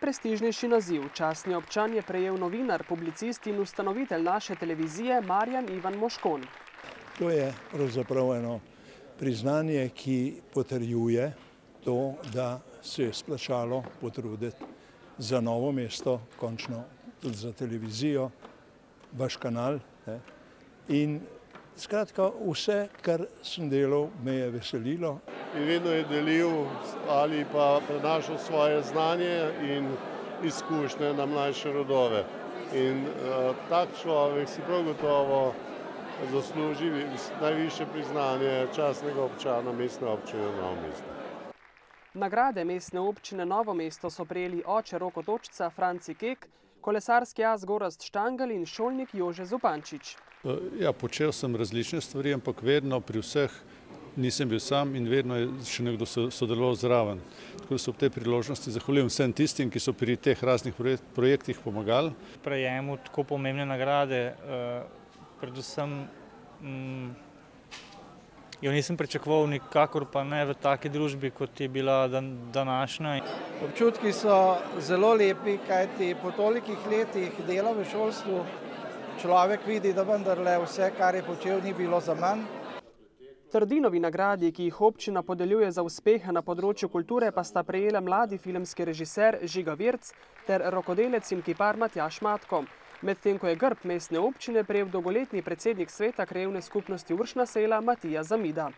Najprestižnejši naziv častni občan je prejel novinar, publicist in ustanovitelj naše televizije Marjan Ivan Moškon. To je pravzaprav eno priznanje, ki potrjuje to, da se je splačalo potruditi za Novo mesto, končno tudi za televizijo, vaš kanal. In skratka, vse, kar sem delal, me je veselilo. In vedno je delil ali pa prenašal svoje znanje in izkušnje na mlajše rodove. In tak človek si prav gotovo zasluži najvišje priznanje častnega občana Mestne občine Novo mesto. Nagrade Mestne občine Novo mesto so prejeli oče rokotočca Franci Kek, kolesarski as Gorazd Štangelj in šolnik Jože Zupančič. Ja, počel sem različne stvari, ampak vedno pri vseh nisem bil sam in vedno je še nekdo sodeloval zraven. Tako da se ob tej priložnosti zahvaljujem vsem tistim, ki so pri teh raznih projektih pomagali. Prejemu tako pomembne nagrade, predvsem jo nisem pričakoval nikakor pa ne v taki družbi, kot je bila današnja. Občutki so zelo lepi, kajti po tolikih letih dela v šolstvu človek vidi, da vendarle vse, kar je počel, ni bilo za manj. Trdinovi nagradi, ki jih občina podeljuje za uspehe na področju kulture, pa sta prejela mladi filmski režiser Žiga Virc ter rokodelec in kipar Matjaž Matko. Medtem ko je grb mestne občine prejel dolgoletni predsednik sveta krajevne skupnosti Uršna sela Matija Zamida.